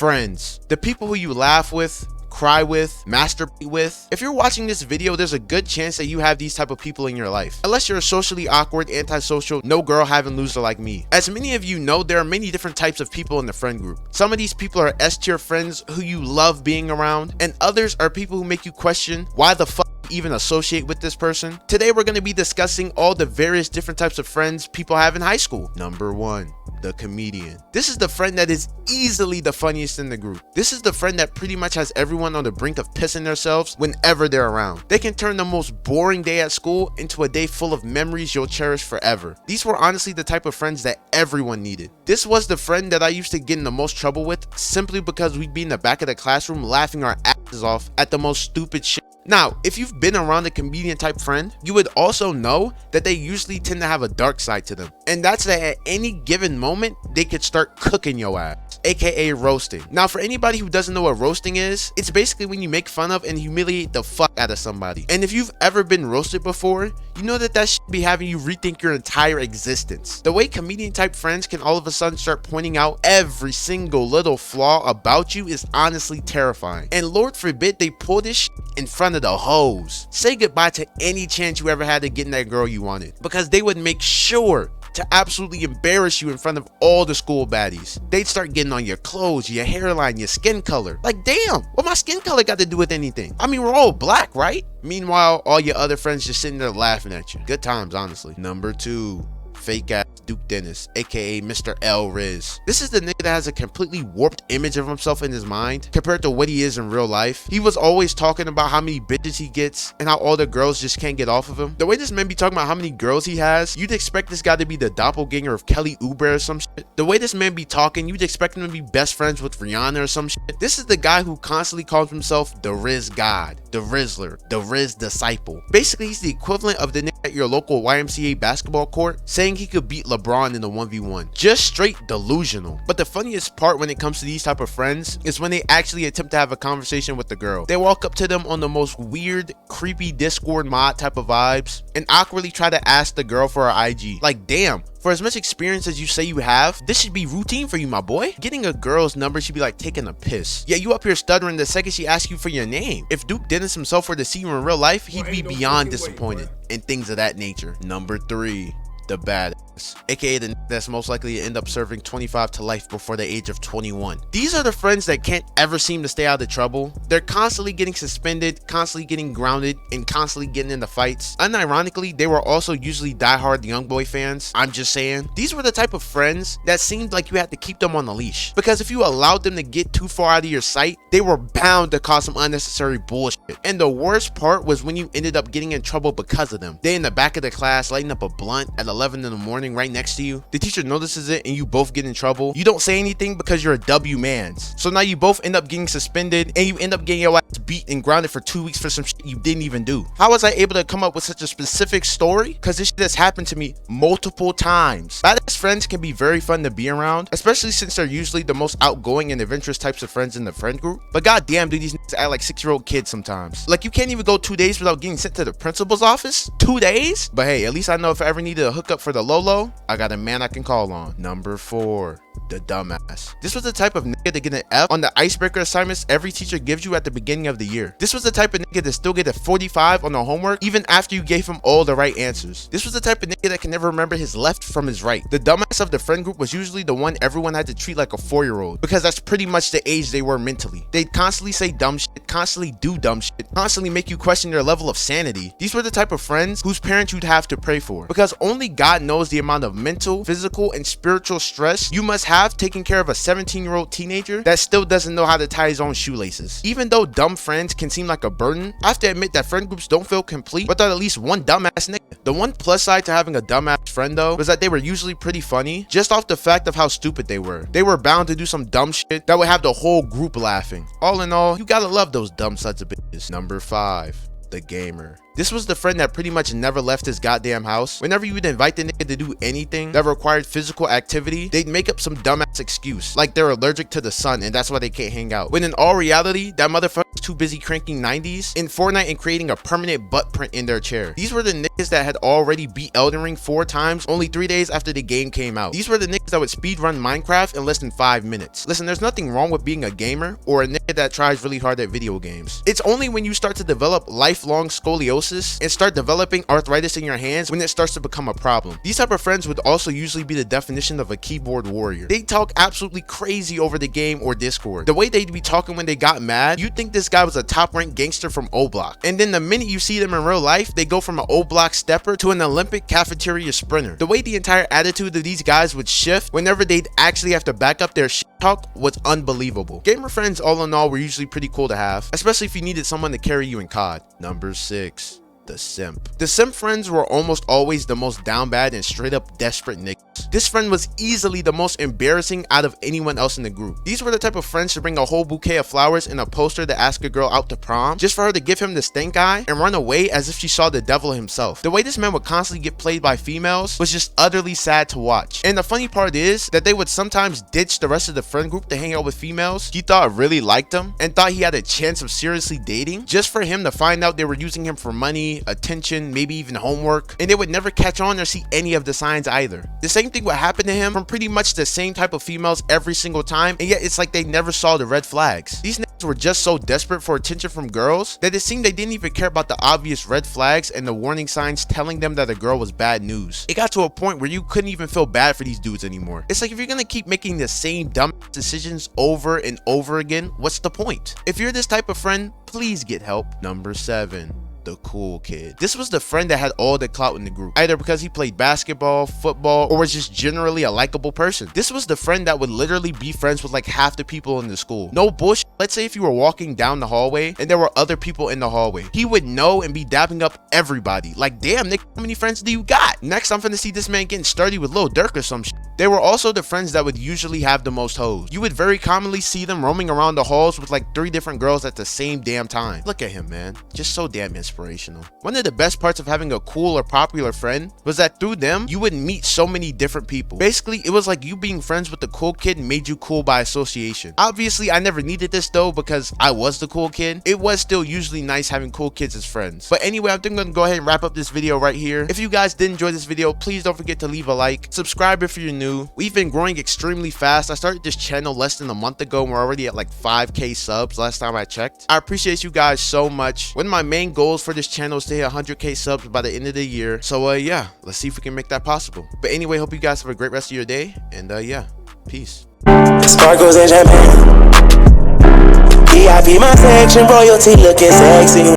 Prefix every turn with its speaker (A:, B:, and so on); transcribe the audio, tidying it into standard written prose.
A: Friends. The people who you laugh with, cry with, masturbate with. If you're watching this video, there's a good chance that you have these type of people in your life. Unless you're a socially awkward, antisocial, no girl having loser like me. As many of you know, there are many different types of people in the friend group. Some of these people are S-tier friends who you love being around, and others are people who make you question why the fuck even associate with this person. Today we're going to be discussing all the various different types of friends people have in high school. Number 1, the comedian. This is the friend that is easily the funniest in the group. This is the friend that pretty much has everyone on the brink of pissing themselves whenever they're around. They can turn the most boring day at school into a day full of memories you'll cherish forever. These were honestly the type of friends that everyone needed. This was the friend that I used to get in the most trouble with simply because we'd be in the back of the classroom laughing our asses off at the most stupid shit. Now, if you've been around a comedian type friend, you would also know that they usually tend to have a dark side to them. And that's that at any given moment, they could start cooking your ass, aka roasting. Now, for anybody who doesn't know what roasting is, it's basically when you make fun of and humiliate the fuck out of somebody. And if you've ever been roasted before, you know that shit be having you rethink your entire existence. The way comedian type friends can all of a sudden start pointing out every single little flaw about you is honestly terrifying. And Lord forbid they pull this shit in front of the hoes. Say goodbye to any chance you ever had to getting that girl you wanted, because they would make sure to absolutely embarrass you in front of all the school baddies. They'd start getting on your clothes, your hairline, your skin color. Like, damn, what my skin color got to do with anything? I mean, we're all black, right? Meanwhile, all your other friends just sitting there laughing at you. Good times, honestly. Number 2, fake ass Duke Dennis, aka Mr. L Riz. This is the nigga that has a completely warped image of himself in his mind compared to what he is in real life. He was always talking about how many bitches he gets and how all the girls just can't get off of him. The way this man be talking about how many girls he has, you'd expect this guy to be the doppelganger of Kelly Oubre or some shit. The way this man be talking, you'd expect him to be best friends with Rihanna or some shit. This is the guy who constantly calls himself the Riz God, the Rizzler, the Riz disciple. Basically, he's the equivalent of the nigga at your local YMCA basketball court saying he could beat LeBron in the 1v1. Just straight delusional. But the funniest part when it comes to these type of friends is when they actually attempt to have a conversation with the girl. They walk up to them on the most weird, creepy Discord mod type of vibes and awkwardly try to ask the girl for her IG. Like, damn. For as much experience as you say you have, this should be routine for you, my boy. Getting a girl's number should be like taking a piss. Yeah, you up here stuttering the second she asks you for your name. If Duke Dennis himself were to see you in real life, he'd be beyond disappointed and things of that nature. Number 3, the badass, aka the that's most likely to end up serving 25 to life before the age of 21. These are the friends that can't ever seem to stay out of trouble. They're constantly getting suspended, constantly getting grounded, and constantly getting into fights. Unironically, they were also usually diehard YoungBoy fans. I'm just saying, these were the type of friends that seemed like you had to keep them on the leash, because if you allowed them to get too far out of your sight, they were bound to cause some unnecessary bullshit. And the worst part was when you ended up getting in trouble because of them. They in the back of the class lighting up a blunt at 11 in the morning right next to you. The teacher notices it and you both get in trouble. You don't say anything because you're a W mans. So now you both end up getting suspended and you end up getting your ass beat and grounded for 2 weeks for some shit you didn't even do. How was I able to come up with such a specific story? Because this shit has happened to me multiple times. Badass friends can be very fun to be around, especially since they're usually the most outgoing and adventurous types of friends in the friend group. But goddamn, dude, these niggas act like 6-year-old kids sometimes. Like, you can't even go 2 days without getting sent to the principal's office. 2 days? But hey, at least I know if I ever needed a hookup for the Lolo, I got a man I can call on. Number 4, the dumbass. This was the type of nigga to get an F on the icebreaker assignments every teacher gives you at the beginning of the year. This was the type of nigga to still get a 45 on the homework even after you gave him all the right answers. This was the type of nigga that can never remember his left from his right. The dumbass of the friend group was usually the one everyone had to treat like a 4-year-old, because that's pretty much the age they were mentally. They'd constantly say dumb shit, constantly do dumb shit, constantly make you question their level of sanity. These were the type of friends whose parents you'd have to pray for, because only God knows the amount of mental, physical, and spiritual stress you must have taking care of a 17-year-old teenager that still doesn't know how to tie his own shoelaces. Even though dumb friends can seem like a burden, I have to admit that friend groups don't feel complete without at least one dumbass nigga. The one plus side to having a dumbass friend though was that they were usually pretty funny just off the fact of how stupid they were. They were bound to do some dumb shit that would have the whole group laughing. All in all, you gotta love those dumb sons of bitches. Number 5, the gamer. This was the friend that pretty much never left his goddamn house. Whenever you would invite the nigga to do anything that required physical activity, they'd make up some dumbass excuse, like they're allergic to the sun and that's why they can't hang out. When in all reality, that motherfucker's too too busy cranking 90s in Fortnite and creating a permanent butt print in their chair. These were the niggas that had already beat Elden Ring 4 times only 3 days after the game came out. These were the niggas that would speedrun Minecraft in less than 5 minutes. Listen, there's nothing wrong with being a gamer or a nigga that tries really hard at video games. It's only when you start to develop lifelong scoliosis and start developing arthritis in your hands when it starts to become a problem. These type of friends would also usually be the definition of a keyboard warrior. They talk absolutely crazy over the game or Discord. The way they'd be talking when they got mad, you'd think this guy was a top-ranked gangster from O-Block. And then the minute you see them in real life, they go from an O-Block stepper to an Olympic cafeteria sprinter. The way the entire attitude of these guys would shift whenever they'd actually have to back up their shit talk was unbelievable. Gamer friends all in all were usually pretty cool to have, especially if you needed someone to carry you in COD. Number 6. The simp. The simp friends were almost always the most down bad and straight up desperate niggas. This friend was easily the most embarrassing out of anyone else in the group. These were the type of friends to bring a whole bouquet of flowers and a poster to ask a girl out to prom just for her to give him the stink eye and run away as if she saw the devil himself. The way this man would constantly get played by females was just utterly sad to watch. And the funny part is that they would sometimes ditch the rest of the friend group to hang out with females he thought really liked him and thought he had a chance of seriously dating just for him to find out they were using him for money, attention, maybe even homework, and they would never catch on or see any of the signs either. The same thing would happen to him from pretty much the same type of females every single time, and yet it's like they never saw the red flags. These niggas were just so desperate for attention from girls that it seemed they didn't even care about the obvious red flags and the warning signs telling them that a girl was bad news. It got to a point where you couldn't even feel bad for these dudes anymore. It's like if you're gonna keep making the same dumb decisions over and over again, what's the point? If you're this type of friend, please get help. Number 7. The cool kid. This was the friend that had all the clout in the group, either because he played basketball, football, or was just generally a likable person. This was the friend that would literally be friends with like half the people in the school. No bullshit. Let's say if you were walking down the hallway and there were other people in the hallway, he would know and be dapping up everybody. Like, damn, Nick, how many friends do you got? Next, I'm finna see this man getting sturdy with Lil Durk or some shit. They were also the friends that would usually have the most hoes. You would very commonly see them roaming around the halls with like 3 different girls at the same damn time. Look at him, man. Just so damn inspirational. One of the best parts of having a cool or popular friend was that through them, you would meet so many different people. Basically, it was like you being friends with the cool kid made you cool by association. Obviously, I never needed this though because I was the cool kid. It was still usually nice having cool kids as friends. But anyway, I think I'm gonna go ahead and wrap up this video right here. If you guys did enjoy this video, please don't forget to leave a like. Subscribe if you're new. We've been growing extremely fast. I started this channel less than a month ago and we're already at like 5K subs last time I checked. I appreciate you guys so much. One of my main goals for this channel is to hit 100K subs by the end of the year. So yeah, let's see if we can make that possible. But anyway, hope you guys have a great rest of your day, and yeah, peace.
B: Sparkles and champagne. VIP my section, royalty looking sexy.